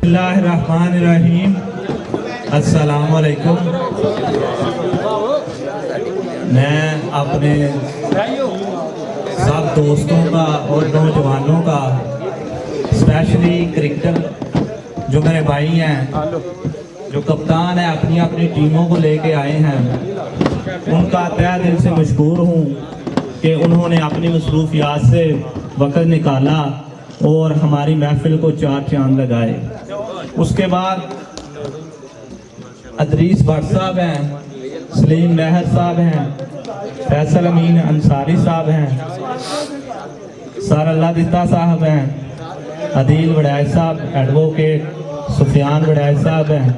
बिस्मिल्लाहिर्रहमानिर्रहीम। अस्सलाम वालेकुम। मैं अपने सब दोस्तों का और नौजवानों का, स्पेशली क्रिकेटर जो मेरे भाई हैं, जो कप्तान है, अपनी अपनी टीमों को लेके आए हैं, उनका तहे दिल से मशकूर हूँ कि उन्होंने अपनी मसरूफियात से वक़्त निकाला और हमारी महफिल को चार चांद लगाए। उसके बाद अदरीस भट्ट साहब हैं, सलीम महर साहब हैं, फैसल अमीन अंसारी साहब हैं, सर अल्लाह दिता साहब हैं, अदील वड़ैच साहब, एडवोकेट सुफियान वड़ैच साहब हैं।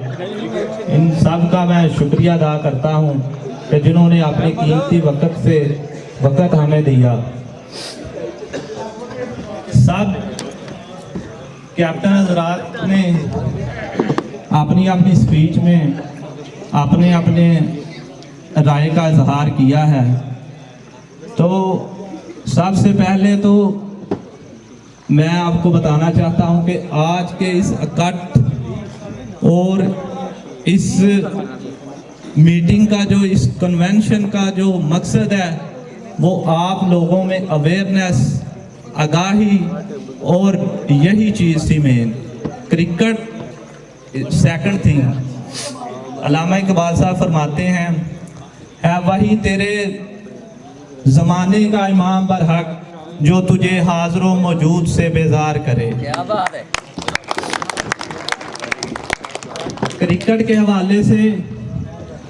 इन सब का मैं शुक्रिया अदा करता हूँ कि जिन्होंने अपने कीमती वक़्त से वक़्त हमें दिया। सब कैप्टन हजरात ने अपनी अपनी स्पीच में अपने अपने राय का इजहार किया है। तो सबसे पहले तो मैं आपको बताना चाहता हूं कि आज के इस इकट्ठ और इस मीटिंग का जो, इस कन्वेंशन का जो मकसद है वो आप लोगों में अवेयरनेस, आगाही और यही चीज़ थी main. Cricket second thing. Allama Iqbal साहब फरमाते हैं, है वही तेरे ज़माने का इमाम बरहक जो तुझे हाज़िर मौजूद से बेजार करे। क्या बात है। क्रिकेट के हवाले से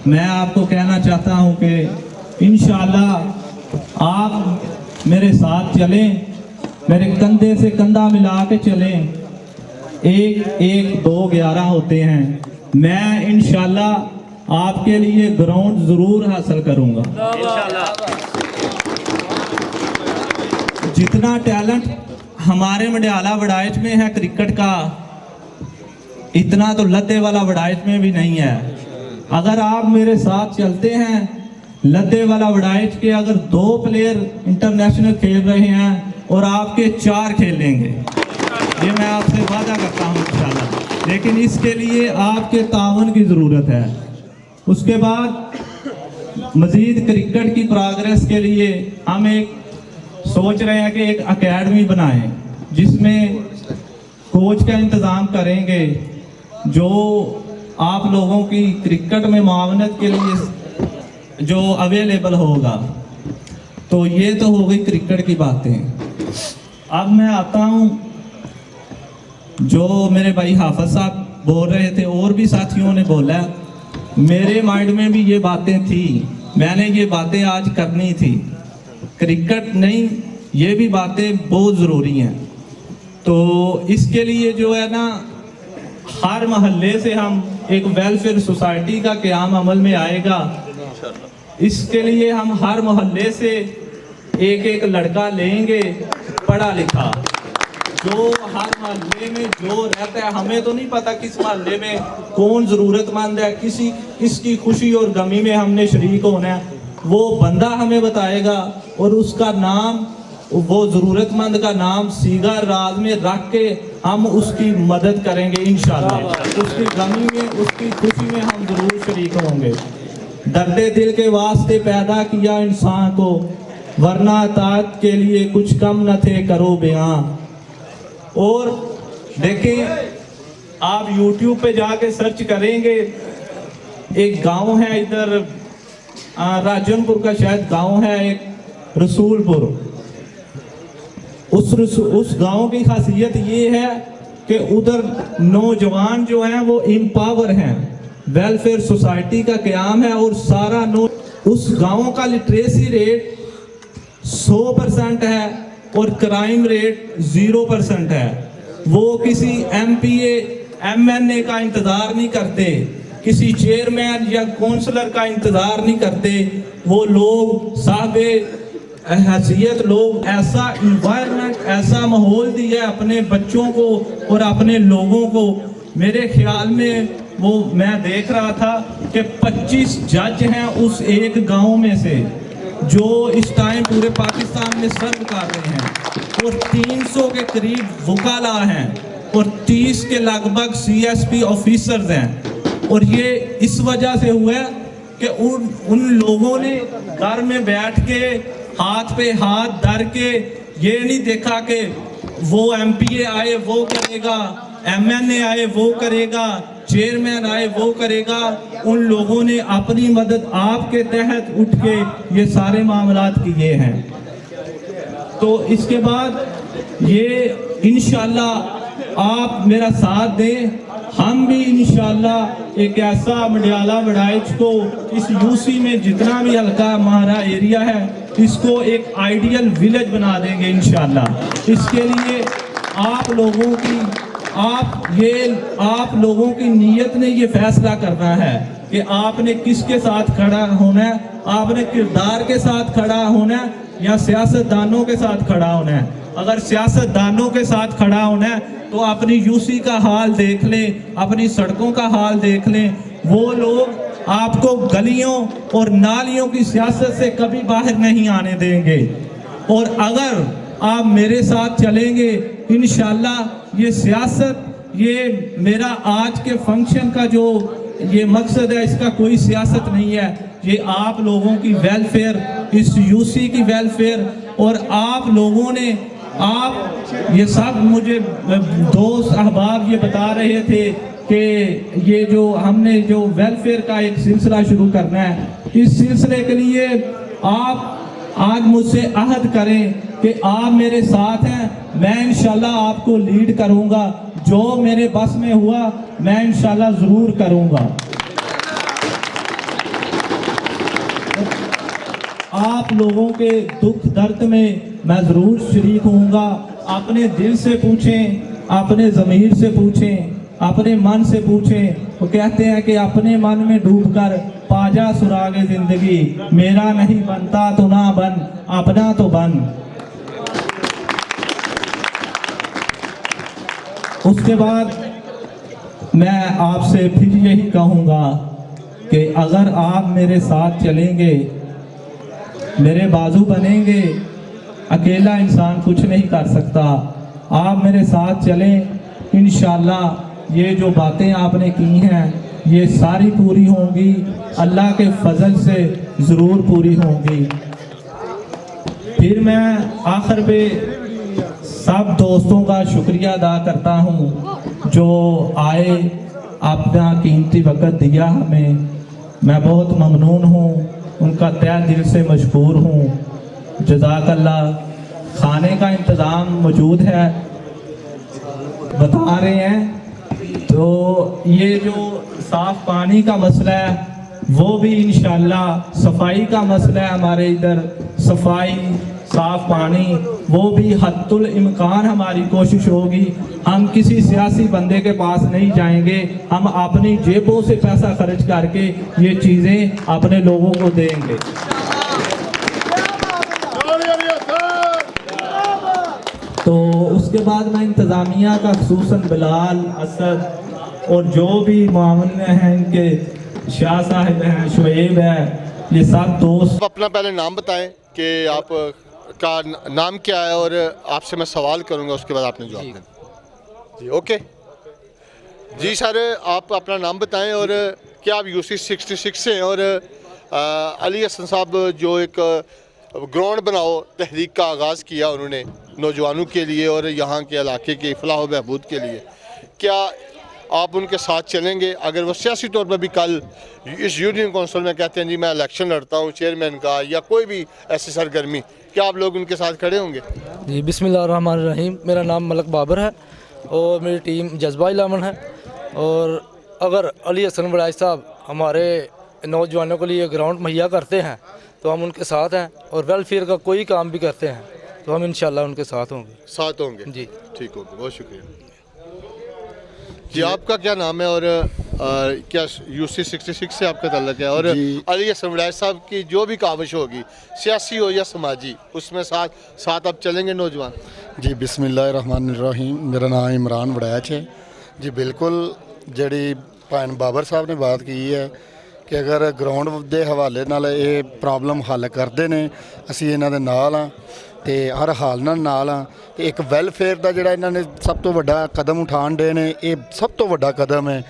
मैं आपको कहना चाहता हूं कि इंशाअल्लाह आप मेरे साथ चलें, मेरे कंधे से कंधा मिला के चलें। 1-1-2-11 होते हैं। मैं इंशाअल्लाह आपके लिए ग्राउंड जरूर हासिल करूंगा। जितना टैलेंट हमारे मंडियाला वड़ाइच में है क्रिकेट का, इतना तो लद्दे वाला वड़ाइच में भी नहीं है। अगर आप मेरे साथ चलते हैं, लद्दे वाला वड़ाइच के अगर 2 प्लेयर इंटरनेशनल खेल रहे हैं और आपके 4 खेलेंगे, ये मैं आपसे वादा करता हूँ इंशाल्लाह। लेकिन इसके लिए आपके तावन की ज़रूरत है। उसके बाद मज़ीद क्रिकेट की प्रोग्रेस के लिए हम एक सोच रहे हैं कि एक एकेडमी बनाएं, जिसमें कोच का इंतज़ाम करेंगे जो आप लोगों की क्रिकेट में मावनत के लिए जो अवेलेबल होगा। तो ये तो हो गई क्रिकेट की बातें। अब मैं आता हूँ, जो मेरे भाई हाफिज साहब बोल रहे थे और भी साथियों ने बोला, मेरे माइंड में भी ये बातें थी, मैंने ये बातें आज करनी थी। क्रिकेट नहीं, ये भी बातें बहुत ज़रूरी हैं। तो इसके लिए जो है ना, हर महल्ले से हम एक वेलफेयर सोसाइटी का क़याम अमल में आएगा। इसके लिए हम हर मोहल्ले से एक एक लड़का लेंगे पढ़ा लिखा, जो हर मोहल्ले में जो रहता है। हमें तो नहीं पता किस मोहल्ले में कौन ज़रूरतमंद है, किसकी खुशी और गमी में हमने शरीक होना है, वो बंदा हमें बताएगा और उसका नाम, वो ज़रूरतमंद का नाम सीगा राज में रख के हम उसकी मदद करेंगे इंशाअल्लाह। उसकी गमी में, उसकी खुशी में हम ज़रूर शरीक होंगे। दर्दे दिल के वास्ते पैदा किया इंसान को, वरना अतात के लिए कुछ कम न थे करो बयां। और देखें, आप YouTube पे जाके सर्च करेंगे, एक गांव है इधर राजनपुर का शायद गांव है, एक रसूलपुर। उस गांव की खासियत ये है कि उधर नौजवान जो हैं वो एम्पावर हैं, वेलफेयर सोसाइटी का क़याम है और सारा उस गांव का लिटरेसी रेट 100% है और क्राइम रेट 0% है। वो किसी MPA MNA का इंतज़ार नहीं करते, किसी चेयरमैन या काउंसलर का इंतज़ार नहीं करते। वो लोग साहबे हैसियत लोग ऐसा इन्वायरमेंट, ऐसा माहौल दिया अपने बच्चों को और अपने लोगों को। मेरे ख्याल में वो मैं देख रहा था कि 25 जज हैं उस एक गांव में से, जो इस टाइम पूरे पाकिस्तान में सर्व कर रहे हैं, और 300 के करीब वकाला हैं। और 30 के लगभग CSP ऑफिसर्स हैं। और ये इस वजह से हुआ है कि उन लोगों ने घर में बैठ के हाथ पे हाथ धर के ये नहीं देखा कि वो MPA आए वो करेगा, MNA आए वो करेगा, चेयरमैन आए वो करेगा। उन लोगों ने अपनी मदद आपके तहत उठ के ये सारे मामलात किए हैं। तो इसके बाद ये इंशाल्लाह आप मेरा साथ दें, हम भी इंशाल्लाह एक ऐसा मंडियाला वड़ाइच को इस यूसी में जितना भी हल्का हमारा एरिया है इसको एक आइडियल विलेज बना देंगे इंशाल्लाह। इसके लिए आप लोगों की नीयत ने ये फैसला करना है कि आपने किसके साथ खड़ा होना है, आपने किरदार के साथ खड़ा होना है या सियासतदानों के साथ खड़ा होना है। अगर सियासतदानों के साथ खड़ा होना है तो अपनी यूसी का हाल देख लें, अपनी सड़कों का हाल देख लें। वो लोग आपको गलियों और नालियों की सियासत से कभी बाहर नहीं आने देंगे। और अगर आप मेरे साथ चलेंगे इंशाल्लाह ये सियासत, ये मेरा आज के फंक्शन का जो ये मकसद है इसका कोई सियासत नहीं है, ये आप लोगों की वेलफेयर, इस यूसी की वेलफेयर। और आप लोगों ने ये सब मुझे दोस्त अहबाब ये बता रहे थे कि ये जो हमने जो वेलफेयर का एक सिलसिला शुरू करना है, इस सिलसिले के लिए आप आज मुझसे अहद करें कि आप मेरे साथ हैं। मैं इंशाल्लाह आपको लीड करूंगा, जो मेरे बस में हुआ मैं इंशाल्लाह ज़रूर करूंगा। आप लोगों के दुख दर्द में मैं ज़रूर शरीक होऊंगा। अपने दिल से पूछें, अपने ज़मीर से पूछें, अपने मन से पूछें। वो कहते हैं कि अपने मन में डूबकर पाजा सुरागे जिंदगी, मेरा नहीं बनता तो ना बन, अपना तो बन। उसके बाद मैं आपसे फिर यही कहूँगा कि अगर आप मेरे साथ चलेंगे, मेरे बाजू बनेंगे, अकेला इंसान कुछ नहीं कर सकता। आप मेरे साथ चलें इंशाल्लाह ये जो बातें आपने की हैं ये सारी पूरी होंगी, अल्लाह के फजल से ज़रूर पूरी होंगी। फिर मैं आखिर पे सब दोस्तों का शुक्रिया अदा करता हूँ जो आए, अपना कीमती वक़्त दिया हमें। मैं बहुत ममनून हूँ, उनका तहे दिल से मशकूर हूँ। जज़ाकल्लाह। खाने का इंतज़ाम मौजूद है बता रहे हैं। तो ये जो साफ़ पानी का मसला है वो भी इंशाल्लाह, सफाई का मसला है हमारे इधर, सफाई साफ़ पानी वो भी हद्दुल इम्कान हमारी कोशिश होगी। हम किसी सियासी बंदे के पास नहीं जाएंगे, हम अपनी जेबों से पैसा खर्च करके ये चीज़ें अपने लोगों को देंगे। तो उसके बाद मैं इंतज़ामिया का खुसूसन बिलाल, असद और जो भी मामले हैं इनके, शाह साहिब हैं, शुएब है, ये सब दोस्त। अपना पहले नाम बताएं कि आप का नाम क्या है और आपसे मैं सवाल करूंगा, उसके बाद आपने जवाब देना। जी ओके जी सर, आप अपना नाम बताएं और क्या आप UC 66 से हैं। और अली हसन साहब जो एक ग्राउंड बनाओ तहरीक का आगाज़ किया उन्होंने नौजवानों के लिए और यहाँ के इलाके के फलाह बहबूद के लिए, क्या आप उनके साथ चलेंगे? अगर वो सियासी तौर पर भी कल इस यूनियन कौंसिल में कहते हैं जी मैं इलेक्शन लड़ता हूँ चेयरमैन का या कोई भी ऐसी सरगर्मी, क्या आप लोग उनके साथ खड़े होंगे? जी बिस्मिल्लाहिर्रहमानिर्रहीम। मेरा नाम मलक बाबर है और मेरी टीम जज्बा इलामन है। और अगर अली हसन वड़ाइच साहब हमारे नौजवानों के लिए ग्राउंड मुहैया करते हैं तो हम उनके साथ हैं, और वेलफेयर का कोई काम भी करते हैं तो हम इंशाल्लाह उनके साथ होंगे। जी ठीक होगा, बहुत शुक्रिया जी। आपका क्या नाम है और क्या UC 66 से आपका ताल्लुक है? और अली हसन वड़ाइच साहब की जो भी काविश होगी सियासी हो या समाजी, उसमें साथ आप चलेंगे नौजवान? जी बिस्मिल्लाहिर्रहमानिर्रहीम। मेरा नाम इमरान वड़ाइच है जी। बिल्कुल जी भैन बाबर साहब ने बात की है कि अगर ग्राउंड के हवाले नाल ये प्रॉब्लम हल करते हैं, असी इन्हां दे नाल हां। ਤੇ ਹਰ ਹਾਲ ਨਾਲ ਆ ਤੇ ਇੱਕ ਵੈਲਫੇਅਰ ਦਾ ਜਿਹੜਾ ਇਹਨਾਂ ਨੇ ਸਭ ਤੋਂ ਵੱਡਾ ਕਦਮ ਉਠਾਉਣ ਦੇ ਨੇ, ਇਹ ਸਭ ਤੋਂ ਵੱਡਾ ਕਦਮ ਹੈ।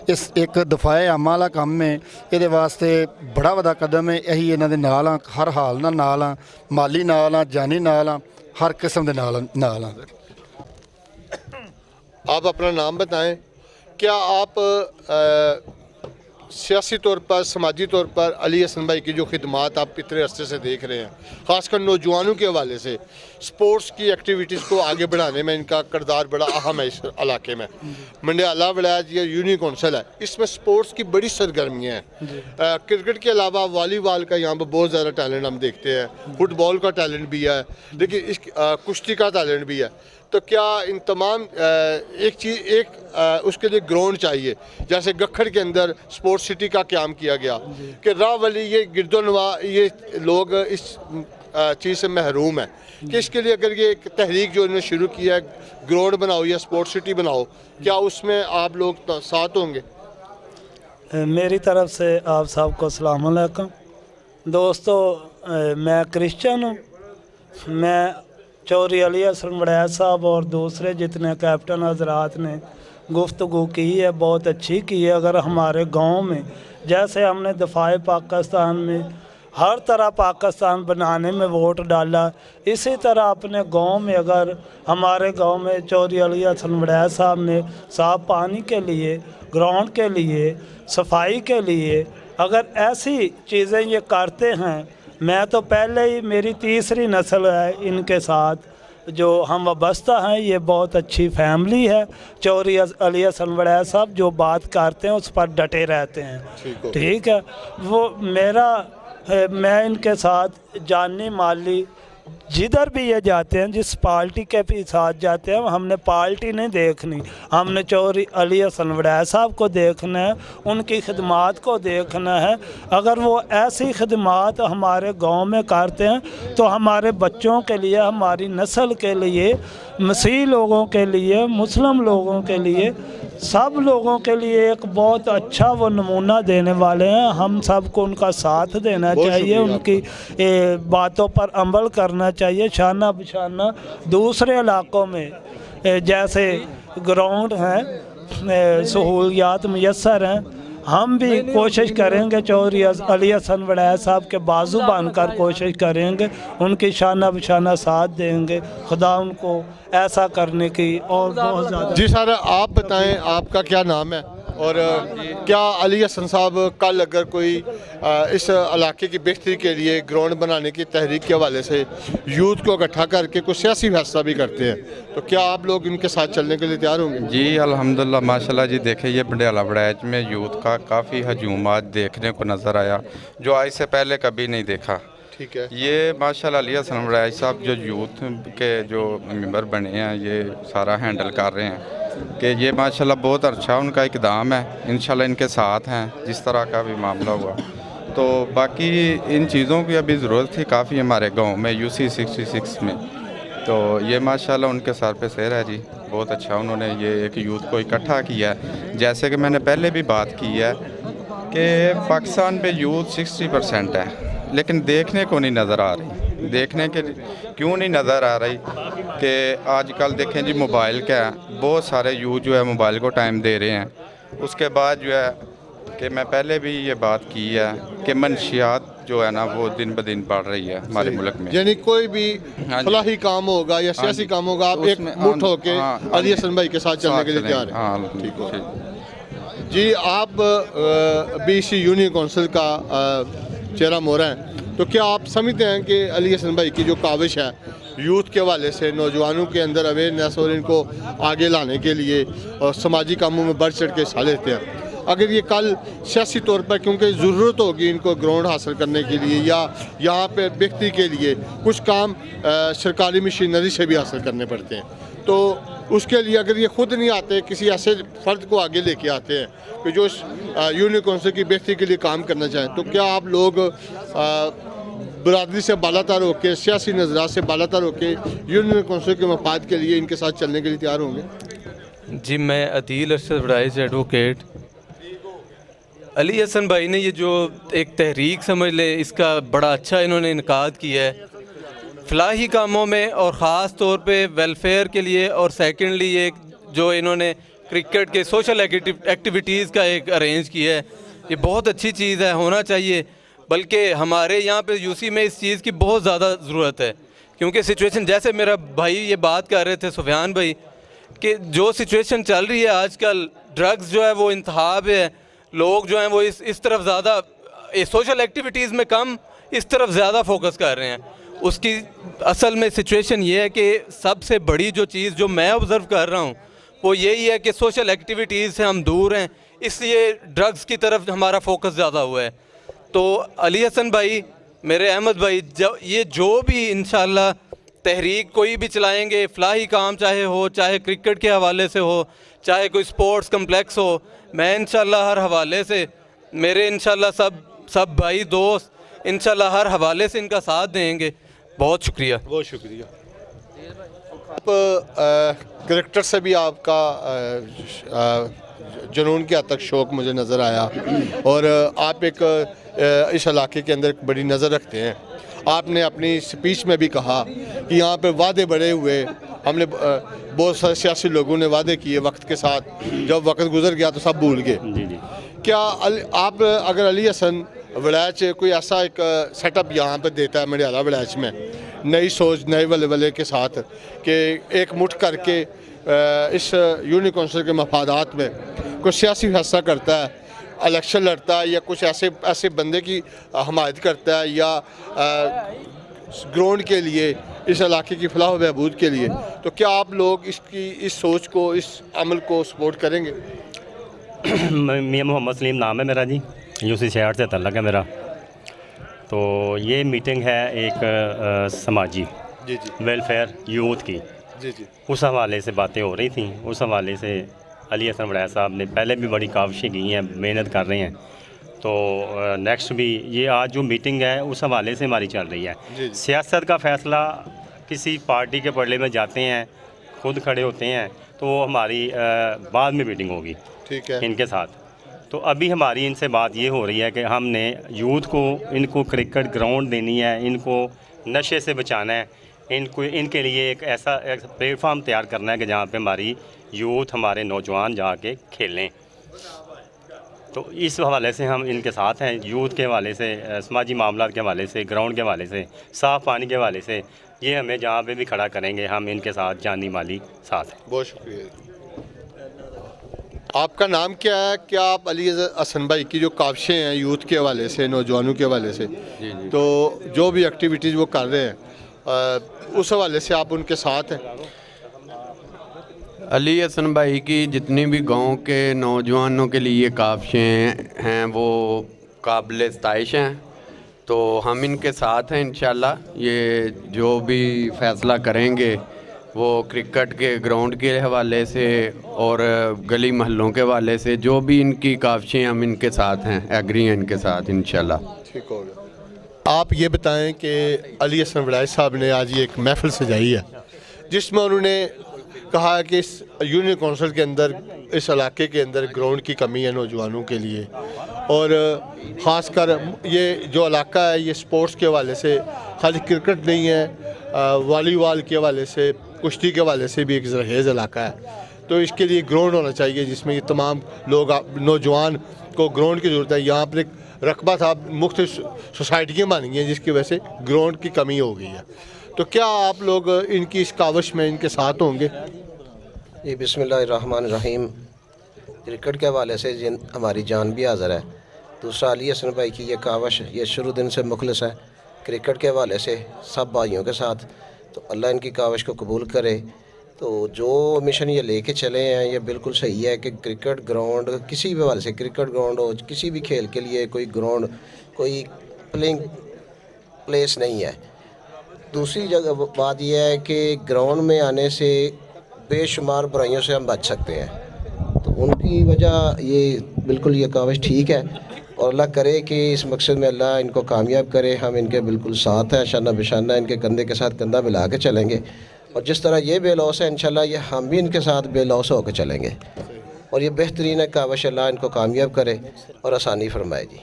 ਇਸ ਇੱਕ ਦਫਾਏ ਆਮਾਂ ਵਾਲਾ ਕੰਮ ਹੈ, ਇਹਦੇ ਵਾਸਤੇ ਬੜਾ ਵੱਡਾ ਕਦਮ ਹੈ। ਅਸੀਂ ਇਹਨਾਂ ਦੇ ਨਾਲ ਆ, ਹਰ ਹਾਲ ਨਾਲ ਆ, ਮਾਲੀ ਨਾਲ ਆ, ਜਾਨੀ ਨਾਲ ਆ, हर किस्म के नाल आ। आप अपना नाम बताएं। क्या आप सियासी तौर पर, समाजी तौर पर अली हसन भाई की जो खिदमात आप इतने अरसे से देख रहे हैं, ख़ासकर नौजवानों के हवाले से स्पोर्ट्स की एक्टिविटीज़ को आगे बढ़ाने में इनका किरदार बड़ा अहम है इस इलाके में। मंडियाला विलायत या यूनियन कौंसिल है, इसमें स्पोर्ट्स की बड़ी सरगर्मियाँ हैं। क्रिकेट के अलावा वॉलीबॉल का यहाँ पर बहुत ज़्यादा टैलेंट हम देखते हैं, फुटबॉल का टैलेंट भी है, लेकिन इस कुश्ती का टैलेंट भी है। तो क्या इन तमाम उसके लिए ग्राउंड चाहिए, जैसे गखड़ के अंदर स्पोर्ट्स सिटी का क्याम किया गया कि रावली ये गिरदोनवा ये लोग इस चीज़ से महरूम है, कि इसके लिए अगर ये एक तहरीक जो इन्होंने शुरू किया है, ग्राउंड बनाओ या स्पोर्ट्स सिटी बनाओ, क्या उसमें आप लोग साथ होंगे? मेरी तरफ से आप सबको अस्सलाम वालेकुम। दोस्तों, मैं क्रिश्चियन हूँ। मैं चौधरी अली हसन वड़ैच साहब और दूसरे जितने कैप्टन हजरात ने गुफ्तगू की है, बहुत अच्छी की है। अगर हमारे गांव में जैसे हमने दफ़ाए पाकिस्तान में हर तरह पाकिस्तान बनाने में वोट डाला, इसी तरह अपने गांव में अगर हमारे गांव में चौधरी अली हसन वड़ैच साहब ने साफ पानी के लिए, ग्राउंड के लिए, सफाई के लिए अगर ऐसी चीज़ें ये करते हैं, मैं तो पहले ही मेरी तीसरी नस्ल है इनके साथ जो हम वाबस्ता हैं। ये बहुत अच्छी फैमिली है। चौधरी अली हसन वड़ैच साहब जो बात करते हैं उस पर डटे रहते हैं, ठीक है। वो मैं इनके साथ जाननी माली जिधर भी ये जाते हैं, जिस पार्टी के भी साथ जाते हैं, हमने पार्टी नहीं देखनी, हमने चौधरी अली हसन वड़ैच साहब को देखना है, उनकी खिदमात को देखना है। अगर वो ऐसी खिदमात हमारे गांव में करते हैं तो हमारे बच्चों के लिए, हमारी नस्ल के लिए, मसीह लोगों के लिए, मुस्लिम लोगों के लिए, सब लोगों के लिए एक बहुत अच्छा वो नमूना देने वाले हैं। हम सबको उनका साथ देना चाहिए, उनकी बातों पर अमल करना चाहिए। शाना बशाना दूसरे इलाकों में जैसे ग्राउंड हैं, सहूलियात मुयस्सर हैं, हम भी कोशिश करेंगे चौधरी अली हसन वड़ैच साहब के बाजू बांधकर कोशिश करेंगे, उनकी शाना बशाना साथ देंगे। खुदा उनको ऐसा करने की और बहुत ज़्यादा। जी सर, आप बताएं आपका क्या नाम है और क्या अली हसन साहब कल अगर कोई इस इलाके की बेहतरी के लिए ग्राउंड बनाने की तहरीक के हवाले से यूथ को इकट्ठा करके कुछ सियासी फैसला भी करते हैं, तो क्या आप लोग इनके साथ चलने के लिए तैयार होंगे? जी अल्हम्दुलिल्लाह, माशाल्लाह जी। देखिए, ये मंडियाला वड़ैच में यूथ का काफ़ी हजूम आज देखने को नज़र आया, जो आज से पहले कभी नहीं देखा। ठीक है। ये माशाल्लाह अली हसन वड़ैच साहब जो यूथ के जो मेंबर बने हैं, ये सारा हैंडल कर रहे हैं कि ये माशाल्लाह बहुत अच्छा उनका इक़दाम है। इंशाल्लाह इनके साथ हैं जिस तरह का भी मामला हुआ। तो बाकी इन चीज़ों की अभी ज़रूरत थी काफ़ी हमारे गांव में, UC 66 में। तो ये माशाल्लाह उनके सर पे सिर है जी, बहुत अच्छा उन्होंने ये एक यूथ को इकट्ठा किया है। जैसे कि मैंने पहले भी बात की है कि पाकिस्तान में यूथ 60% है, लेकिन देखने को नहीं नज़र आ रही। देखने के क्यों नहीं नज़र आ रही कि आजकल देखें जी, मोबाइल का बहुत सारे यूथ जो है मोबाइल को टाइम दे रहे हैं। उसके बाद जो है कि मैं पहले भी ये बात की है कि मनशियात जो है ना वो दिन ब दिन बढ़ रही है हमारे मुल्क में। यानी कोई भी फलाही काम होगा या सियासी काम होगा, आप एक मुठ होके अली हसन भाई के साथ चलने के लिए तैयार हैं? ठीक हो जी। आप BC यूनियन कौंसिल का चेहरा मोहरा हैं, तो क्या आप समझते हैं कि अली हसन भाई की जो काविश है यूथ के हवाले से, नौजवानों के अंदर अवेयरनेस और इनको आगे लाने के लिए और समाजी कामों में बढ़ चढ़ के हिस्सा लेते हैं, अगर ये कल सियासी तौर पर क्योंकि ज़रूरत होगी इनको ग्राउंड हासिल करने के लिए या यहाँ पे बेहतरी के लिए कुछ काम सरकारी मशीनरी से भी हासिल करने पड़ते हैं, तो उसके लिए अगर ये खुद नहीं आते, किसी ऐसे फ़र्द को आगे लेके आते हैं कि जो यूनियन कौंसिल की बेहतरी के लिए काम करना चाहें, तो क्या आप लोग बरादरी से बालातर होकर, सियासी नज़रात से बालातर होकर यूनियन कौंसिल के मफाद के लिए इनके साथ चलने के लिए तैयार होंगे? जी, मैं अदील अरशद वड़ैच एडवोकेट। अली हसन भाई ने ये जो एक तहरीक समझ ले, इसका बड़ा अच्छा इन्होंने इनकाद किया है। फलाही कामों में और ख़ास तौर पे वेलफेयर के लिए, और सेकेंडली ये जो इन्होंने क्रिकेट के सोशल एक्टिविटीज़ का एक अरेंज किया है, ये बहुत अच्छी चीज़ है, होना चाहिए। बल्कि हमारे यहाँ पे यूसी में इस चीज़ की बहुत ज़्यादा ज़रूरत है, क्योंकि सिचुएशन, जैसे मेरा भाई ये बात कर रहे थे सुफियान भाई, कि जो सिचुएशन चल रही है आजकल, ड्रग्स जो है वो इंतहा पे है, लोग जो हैं वो इस तरफ ज़्यादा, सोशल एक्टिविटीज़ में कम, इस तरफ ज़्यादा फोकस कर रहे हैं। उसकी असल में सिचुएशन ये है कि सबसे बड़ी जो चीज़ जो मैं ऑब्ज़र्व कर रहा हूँ वो यही है कि सोशल एक्टिविटीज़ से हम दूर हैं, इसलिए ड्रग्स की तरफ हमारा फोकस ज़्यादा हुआ है। तो अली हसन भाई, मेरे अहमद भाई, ये जो भी इंशाल्लाह तहरीक कोई भी चलाएंगे, फलाही काम चाहे हो, चाहे क्रिकेट के हवाले से हो, चाहे कोई स्पोर्ट्स कम्प्लेक्स हो, मैं इंशाल्लाह हर हवाले से, मेरे इंशाल्लाह सब भाई दोस्त इंशाल्लाह हर हवाले से इनका साथ देंगे। बहुत शुक्रिया। बहुत शुक्रिया। आप क्रिकेटर से भी आपका जुनून के हद तक शौक़ मुझे नज़र आया, और आप एक इस इलाके के अंदर बड़ी नज़र रखते हैं। आपने अपनी स्पीच में भी कहा कि यहाँ पे वादे बड़े हुए, हमने बहुत सारे सियासी लोगों ने वादे किए, वक्त के साथ जब वक्त गुजर गया तो सब भूल गए। क्या आप अगर अली हसन वड़ैच कोई ऐसा एक सेटअप यहाँ पे देता है मंडियाला वड़ैच में, नई सोच, नए वले के साथ, कि एक मुठ करके इस यूनियन कौंसिल के मफादात में कुछ सियासी फैसला करता है, इलेक्शन लड़ता है, या कुछ ऐसे बंदे की हमायत करता है, या ग्राउंड के लिए, इस इलाके की फलाह व बहबूद के लिए, तो क्या आप लोग इस सोच को, इस अमल को सपोर्ट करेंगे? मियाँ मोहम्मद सलीम नाम है मेरा जी, यूसी 66 से तल्लक है मेरा। तो ये मीटिंग है एक समाजी वेलफेयर यूथ की, उस हवाले से बातें हो रही थी। उस हवाले से अली हसन वड़ैच साहब ने पहले भी बड़ी काविशें की हैं, मेहनत कर रहे हैं। तो नेक्स्ट भी ये आज जो मीटिंग है उस हवाले से हमारी चल रही है। सियासत का फ़ैसला किसी पार्टी के पड़े में जाते हैं, खुद खड़े होते हैं, तो वो हमारी बाद में मीटिंग होगी, ठीक है, इनके साथ। तो अभी हमारी इनसे बात ये हो रही है कि हमने यूथ को, इनको क्रिकेट ग्राउंड देनी है, इनको नशे से बचाना है, इनके लिए एक ऐसा प्लेटफार्म तैयार करना है कि जहाँ पे हमारी यूथ, हमारे नौजवान जाके खेलें। तो इस हवाले से हम इनके साथ हैं, यूथ के हवाले से, समाजी मामलात के हवाले से, ग्राउंड के हवाले से, साफ़ पानी के हवाले से, ये हमें जहाँ पे भी खड़ा करेंगे हम इनके साथ जानी माली साथ हैं। बहुत शुक्रिया। आपका नाम क्या है? क्या आप अली हसन भाई की जो काविशें हैं यूथ के हवाले से, नौजवानों के हवाले से, तो जो भी एक्टिविटीज़ वो कर रहे हैं, उस हवाले से आप उनके साथ हैं? अली हसन भाई की जितनी भी गांव के नौजवानों के लिए काविशें हैं वो काबिल सताइश हैं। तो हम इनके साथ हैं इंशाल्लाह। ये जो भी फ़ैसला करेंगे वो क्रिकेट के ग्राउंड के हवाले से और गली महलों के हवाले से, जो भी इनकी काविशें, हम इनके साथ हैं, एग्री हैं इनके साथ इंशाल्लाह। ठीक हो गया। आप ये बताएं कि अली हसन वड़ैच साहब ने आज ये एक महफिल सजाई है जिसमें उन्होंने कहा कि इस यूनियन कौंसिल के अंदर, इस इलाके के अंदर ग्राउंड की कमी है नौजवानों के लिए, और ख़ासकर ये जो इलाका है ये स्पोर्ट्स के हवाले से खाली क्रिकेट नहीं है, वॉलीबॉल के हवाले से, कुश्ती के हवाले से भी एक जरहेज़ इलाका है। तो इसके लिए ग्राउंड होना चाहिए जिसमें ये तमाम लोग, नौजवान को ग्राउंड की ज़रूरत है। यहाँ पर एक रकबा था, मुख्तलिफ सोसाइटियाँ बन गई हैं जिसकी वजह से ग्राउंड की कमी हो गई है। तो क्या आप लोग इनकी इस काविश में इनके साथ होंगे? जी, बिस्मिल्लाहिर्रहमानिर्रहीम। क्रिकेट के हवाले से हमारी जान भी हाज़िर है। दूसरा, अली हसन भाई की ये काविश, ये शुरू दिन से मुखलिस है क्रिकेट के हवाले से सब भाइयों के साथ। तो अल्लाह इनकी काविश को कबूल करे। तो जो मिशन ये लेके चले हैं ये बिल्कुल सही है कि क्रिकेट ग्राउंड, किसी भी हवाले से क्रिकेट ग्राउंड हो, किसी भी खेल के लिए कोई ग्राउंड, कोई प्लेइंग प्लेस नहीं है। दूसरी जगह बात यह है कि ग्राउंड में आने से बेशुमार बुराइयों से हम बच सकते हैं। तो उनकी वजह ये बिल्कुल ये काविश ठीक है, और अल्लाह करे कि इस मकसद में अल्लाह इनको कामयाब करे। हम इनके बिल्कुल साथ हैं, शाना बिशाना इनके कंधे के साथ कंधा मिला के चलेंगे, और जिस तरह ये बेलौस है इंशाल्लाह ये हम भी इनके साथ बेलौस होकर चलेंगे। और ये बेहतरीन है काविश, अल्लाह इनको कामयाब करे और आसानी फरमाए। जी,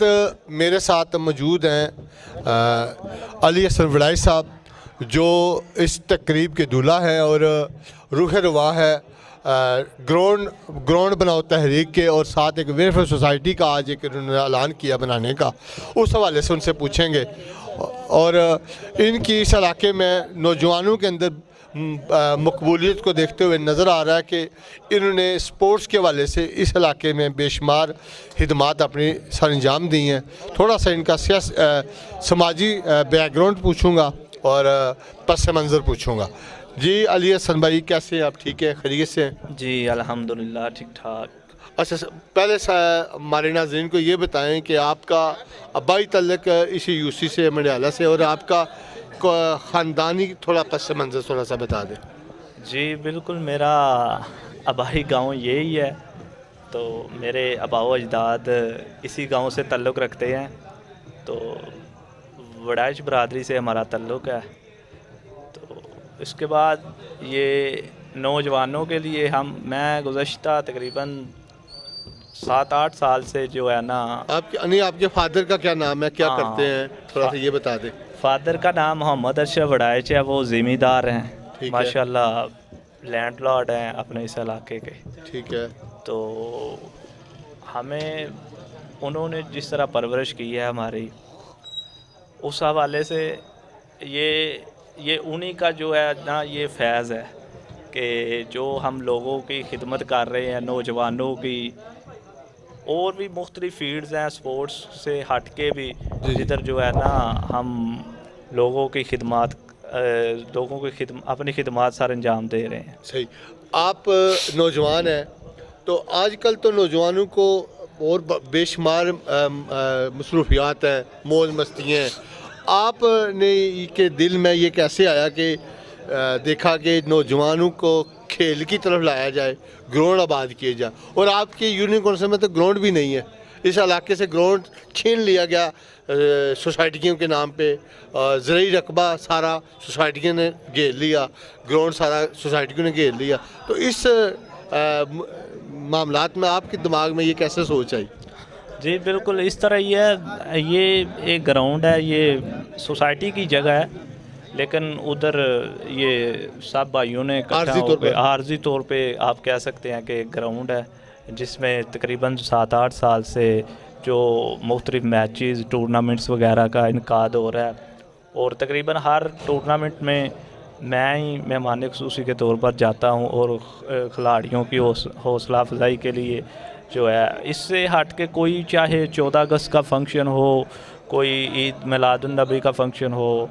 मेरे साथ मौजूद हैं अली हसन वड़ाई साहब, जो इस तकरीब के दूल्हा हैं और रूह रवा है ग्राउंड बनाओ तहरीक के, और साथ एक वेलफेयर सोसाइटी का आज एक उन्होंने ऐलान किया बनाने का, उस हवाले से उनसे पूछेंगे। और इनकी इस इलाके में नौजवानों के अंदर मकबूलियत को देखते हुए नज़र आ रहा है कि इन्होंने स्पोर्ट्स के हवाले से इस इलाके में बेशुमार खिदमात अपनी सर अंजाम दी हैं। थोड़ा सा इनका समाजी बैकग्राउंड पूछूंगा और पस मंज़र पूछूंगा। जी अली हसन भाई, कैसे हैं आप? ठीक है, खैरियत से हैं? जी अल्हम्दुलिल्लाह ठीक ठाक। अच्छा, पहले हमारे नाज़रीन को ये बताएं कि आपका अब्बाई तल्लक इसी यूसी से, मंडियाला से, और आपका ख़ानदानी थोड़ा पस मंज़र थोड़ा सा बता दें। जी बिल्कुल, मेरा आबाई गांव यही है, तो मेरे आबाओ अजदाद इसी गांव से ताल्लुक़ रखते हैं, तो वड़ाइच बरादरी से हमारा ताल्लुक़ है। तो इसके बाद ये नौजवानों के लिए मैं गुज़श्ता तकरीबन 7-8 साल से जो है ना, आपके फादर का क्या नाम है, क्या करते हैं, थोड़ा सा ये बता दें। फादर का नाम मोहम्मद अरशद वड़ाइच है, वो ज़मींदार हैं माशाल्लाह, लैंडलॉर्ड हैं अपने इस इलाके के। ठीक है। तो हमें उन्होंने जिस तरह परवरिश की है हमारी, उस हवाले से ये उन्हीं का जो है ना ये फैज़ है कि जो हम लोगों की खिदमत कर रहे हैं, नौजवानों की, और भी मुख्तलिफ़ फील्ड्स हैं स्पोर्ट्स से हट के भी, जिधर जो है ना हम लोगों की खिदमत अपनी खिदमत सर अंजाम दे रहे हैं। सही। आप नौजवान हैं, तो आजकल तो नौजवानों को और बेशुमार मसरूफियात हैं, मौज मस्तियाँ हैं। आपने के दिल में ये कैसे आया कि देखा कि नौजवानों को खेल की तरफ लाया जाए, ग्राउंड आबाद किए जाए, और आपके यूनियन कौंसिल में तो ग्राउंड भी नहीं है, इस इलाके से ग्राउंड छीन लिया गया सोसाइटियों के नाम पे, ज़रूरी रकबा सारा सोसाइटियों ने घेर लिया, ग्राउंड सारा सोसाइटियों ने घेर लिया, तो इस मामलात में आपके दिमाग में ये कैसे सोच आई? जी बिल्कुल इस तरह ये एक ग्राउंड है, ये सोसाइटी की जगह है, लेकिन उधर ये सब भाइयों ने आर्जी तौर पे आप कह सकते हैं कि ग्राउंड है, जिसमें तकरीबन 7-8 साल से जो मुख्तलिफ़ मैचेस टूर्नामेंट्स वगैरह का इनकाद हो रहा है, और तकरीबन हर टूर्नामेंट में मैं ही मेहमान ख़ुसूसी के तौर पर जाता हूं, और खिलाड़ियों की हौसला अफजाई के लिए जो है, इससे हट के कोई चाहे 14 अगस्त का फंक्शन हो, कोई ईद मिलादुन नबी का फंक्शन हो,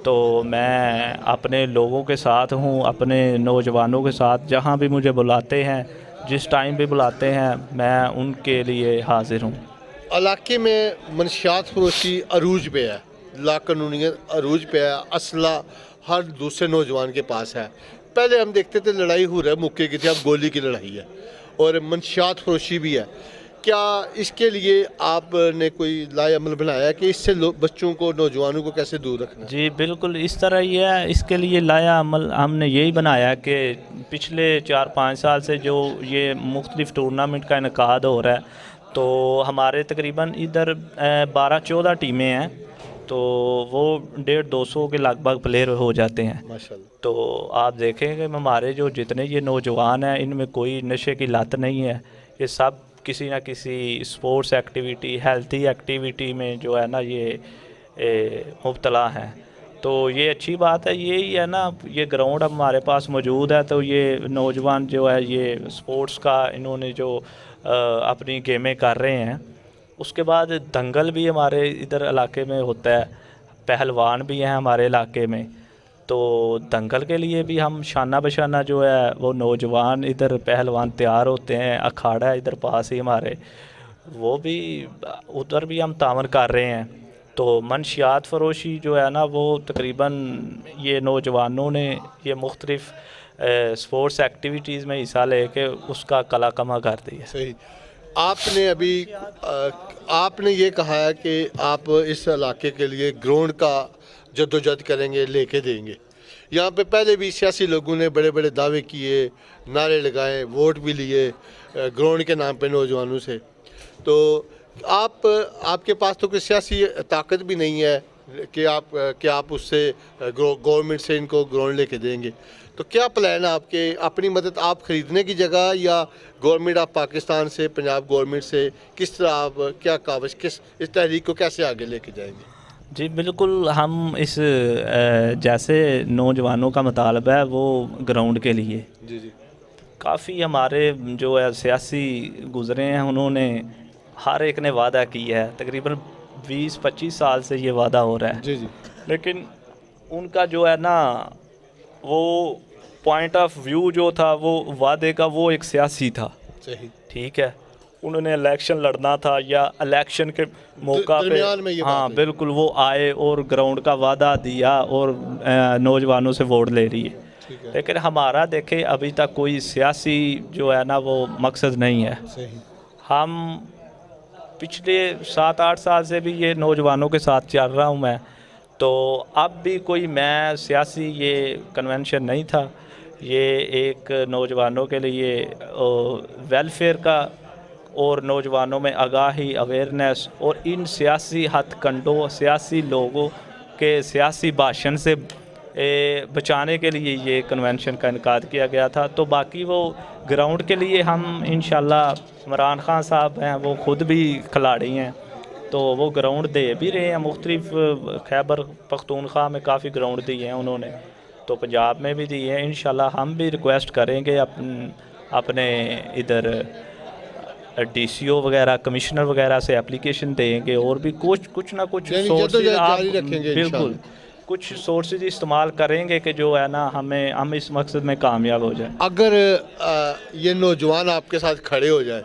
तो मैं अपने लोगों के साथ हूँ, अपने नौजवानों के साथ, जहाँ भी मुझे बुलाते हैं, जिस टाइम भी बुलाते हैं, मैं उनके लिए हाजिर हूँ। इलाके में मनशियात फरोशी अरूज पे है, लाकानूनियत अरूज पे है, असला हर दूसरे नौजवान के पास है। पहले हम देखते थे लड़ाई हो रहा है मुक्के की थी, अब गोली की लड़ाई है, और मनशियात फरोशी भी है। क्या इसके लिए आपने कोई लाए अमल बनाया कि इससे बच्चों को, नौजवानों को कैसे दूर रखना? जी बिल्कुल इस तरह ही है। इसके लिए लाया अमल हमने यही बनाया कि पिछले 4-5 साल से जो ये मुख्तलिफ़ टूर्नामेंट का इनकाद हो रहा है, तो हमारे तकरीबन इधर 12-14 टीमें हैं, तो वो 150-200 के लगभग प्लेयर हो जाते हैं माशाल्लाह। तो आप देखेंगे हमारे जो जितने ये नौजवान हैं, इनमें कोई नशे की लत नहीं है, ये सब किसी ना किसी स्पोर्ट्स एक्टिविटी, हेल्थी एक्टिविटी में जो है ना ये मुब्तला हैं। तो ये अच्छी बात है, यही है ना, ये ग्राउंड हमारे पास मौजूद है, तो ये नौजवान जो है ये स्पोर्ट्स का इन्होंने जो अपनी गेमें कर रहे हैं। उसके बाद दंगल भी हमारे इधर इलाके में होता है, पहलवान भी हैं हमारे इलाके में, तो दंगल के लिए भी हम शाना बशाना जो है वो नौजवान इधर पहलवान तैयार होते हैं। अखाड़ा है इधर पास ही हमारे, वो भी उधर भी हम तामन कर रहे हैं। तो मनशियात फ़रोशी जो है ना, वो तकरीबन ये नौजवानों ने ये मुख्तलिफ़ स्पोर्ट्स एक्टिविटीज़ में हिस्सा लेके उसका कला कमा कर दिया। सही। आपने अभी आपने ये कहा है कि आप इस इलाके के लिए ग्राउंड का जद्दोजहद करेंगे, लेके देंगे। यहाँ पे पहले भी सियासी लोगों ने बड़े बड़े दावे किए, नारे लगाए, वोट भी लिए ग्राउंड के नाम पे नौजवानों से। तो आपके पास तो कोई सियासी ताकत भी नहीं है कि आप उससे गवर्नमेंट से इनको ग्राउंड लेके देंगे, तो क्या प्लान है आपके? अपनी मदद आप ख़रीदने की जगह या गवर्नमेंट ऑफ पाकिस्तान से, पंजाब गवर्नमेंट से किस तरह आप क्या काविश, किस इस तहरीक को कैसे आगे लेके जाएंगे? जी बिल्कुल, हम इस जैसे नौजवानों का मुतालबा है वो ग्राउंड के लिए, जी जी, काफ़ी हमारे जो है सियासी गुज़रे हैं, उन्होंने हर एक ने वादा किया है, तकरीबन 20-25 साल से ये वादा हो रहा है। जी जी, लेकिन उनका जो है ना वो पॉइंट ऑफ व्यू जो था वो वादे का वो एक सियासी था। सही, ठीक है, उन्होंने इलेक्शन लड़ना था या इलेक्शन के मौका पे, दरमियान में ये बात हाँ है। बिल्कुल, वो आए और ग्राउंड का वादा दिया और नौजवानों से वोट ले रही है। लेकिन हमारा देखें अभी तक कोई सियासी जो है ना वो मकसद नहीं है। सही, हम पिछले 7-8 साल से भी ये नौजवानों के साथ चल रहा हूँ मैं, तो अब भी कोई मैं सियासी ये कन्वेंशन नहीं था, ये एक नौजवानों के लिए वेलफेयर का और नौजवानों में आगाही, अवेयरनेस और इन सियासी हथकंडों, सियासी लोगों के सियासी भाषण से बचाने के लिए ये कन्वेंशन का इनकाद किया गया था। तो बाकी वो ग्राउंड के लिए हम इंशाल्लाह, इमरान खान साहब हैं वो ख़ुद भी खिलाड़ी हैं, तो वो ग्राउंड दे भी रहे हैं। मुख्तलिफ खैबर पख्तूनख्वा में काफ़ी ग्राउंड दिए हैं उन्होंने, तो पंजाब में भी दिए हैं। इंशाल्लाह हम भी रिक्वेस्ट करेंगे अपने इधर DCO वगैरह, कमिश्नर वगैरह से एप्लीकेशन देंगे और भी कुछ ना कुछ सोर्सेज आप बिल्कुल कुछ सोर्सेज इस्तेमाल करेंगे कि जो है ना हम इस मकसद में कामयाब हो जाए। अगर ये नौजवान आपके साथ खड़े हो जाए,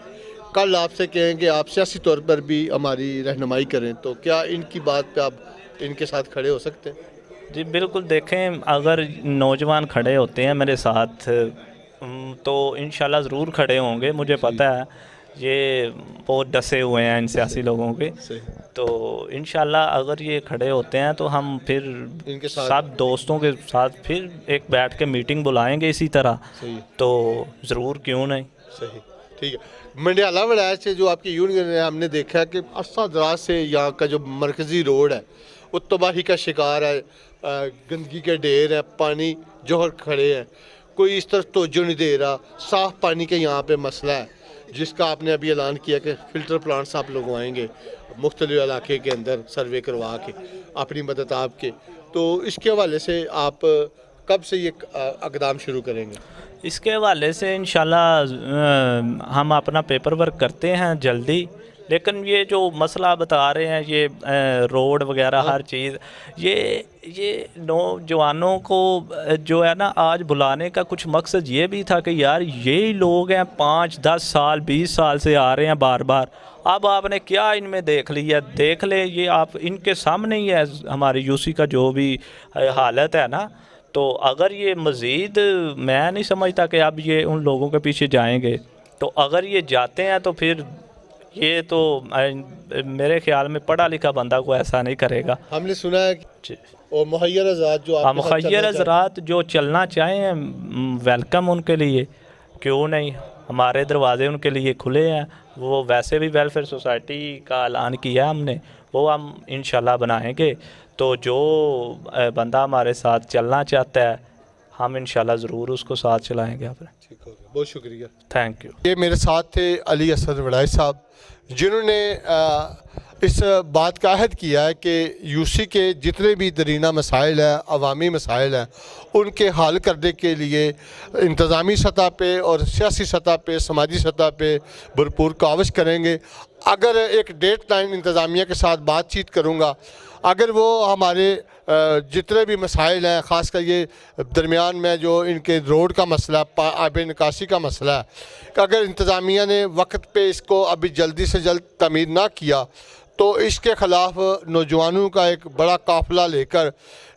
कल आपसे कहें कि आप सियासी तौर पर भी हमारी रहनुमाई करें, तो क्या इनकी बात पे आप इनके साथ खड़े हो सकते हैं? जी बिल्कुल, देखें अगर नौजवान खड़े होते हैं मेरे साथ तो इंशाल्लाह ज़रूर खड़े होंगे। मुझे पता है ये बहुत डसे हुए हैं इन सियासी लोगों के, तो इंशाल्लाह अगर ये खड़े होते हैं तो हम फिर इनके साथ सब दोस्तों के साथ फिर एक बैठ के मीटिंग बुलाएंगे इसी तरह। तो ज़रूर, क्यों नहीं। सही, ठीक है। मंडियाला वड़ाइच से जो आपकी यूनियन है, हमने देखा है कि अरसा दराज से यहाँ का जो मरकज़ी रोड है वो तबाही का शिकार है, गंदगी के ढेर है, पानी जोहर खड़े हैं, कोई इस तरफ तवज्जो नहीं दे रहा। साफ़ पानी के यहाँ पे मसला है जिसका आपने अभी ऐलान किया कि फ़िल्टर प्लांट्स आप लगवाएंगे मुख्तलिफ इलाके के अंदर सर्वे करवा के, अपनी मदद आपके, तो इसके हवाले से आप कब से ये इक़दाम शुरू करेंगे? इसके हवाले से इंशाल्लाह हम अपना पेपर वर्क करते हैं जल्दी, लेकिन ये जो मसला बता रहे हैं ये रोड वगैरह हर चीज़, ये नौजवानों को जो है ना आज बुलाने का कुछ मकसद ये भी था कि यार यही लोग हैं 5-10 साल 20 साल से आ रहे हैं बार बार, अब आपने क्या इनमें देख लिया, देख ले, ये आप इनके सामने ही है हमारी यूसी का जो भी हालत है ना। तो अगर ये मज़ीद, मैं नहीं समझता कि अब ये उन लोगों के पीछे जाएंगे, तो अगर ये जाते हैं तो फिर ये तो मेरे ख्याल में पढ़ा लिखा बंदा को ऐसा नहीं करेगा। हमने सुना है और मुहैयर हज़रात जो मुहैयर हज़रात जो चलना चाहें वेलकम उनके लिए, क्यों नहीं, हमारे दरवाज़े उनके लिए खुले हैं। वो वैसे भी वेलफेयर सोसाइटी का ऐलान किया हमने, वो हम इंशाल्लाह बनाएंगे। तो जो बंदा हमारे साथ चलना चाहता है हम इंशाल्लाह ज़रूर उसको साथ चलाएंगे। आपने ठीक हो गया, बहुत शुक्रिया, थैंक यू। ये मेरे साथ थे अली असद वड़ाइच साहब, जिन्होंने इस बात का अहद किया है कि यूसी के जितने भी दरीना मसाइल हैं, अवामी मसाइल हैं, उनके हल करने के लिए इंतज़ामी सतह पे और सियासी सतह पे, समाजी सतह पे भरपूर काविश करेंगे। अगर एक डेट लाइन इंतज़ामिया के साथ बातचीत करूँगा, अगर वो हमारे जितने भी मसाइल हैं, ख़ासकर ये दरमियान में जो इनके रोड का मसला, आब निकासी का मसला है, कि अगर इंतज़ामिया ने वक्त पे इसको अभी जल्दी से जल्द तमीर ना किया तो इसके ख़िलाफ़ नौजवानों का एक बड़ा काफ़िला लेकर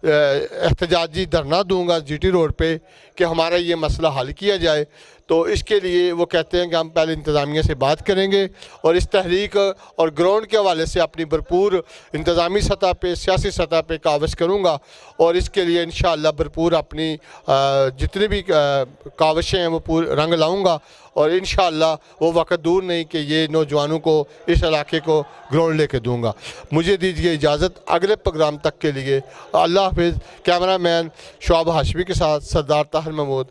एहतजाजी धरना दूंगा GT रोड पे कि हमारा ये मसला हल किया जाए। तो इसके लिए वो कहते हैं कि हम पहले इंतज़ामिया से बात करेंगे और इस तहरीक और ग्राउंड के हवाले से अपनी भरपूर इंतज़ामी सतह पे, सियासी सतह पे कावश करूँगा और इसके लिए इंशाअल्लाह भरपूर अपनी जितनी भी कावशें हैं वो पूरे रंग लाऊँगा और इंशाअल्लाह वो वक्त दूर नहीं कि ये नौजवानों को इस इलाके को ग्राउंड लेके दूंगा। मुझे दीजिए इजाज़त, अगले प्रोग्राम तक के लिए अल्लाह हाफिज़। कैमरा मैन शुआब हाशमी के साथ सरदार ताहिर महमूद,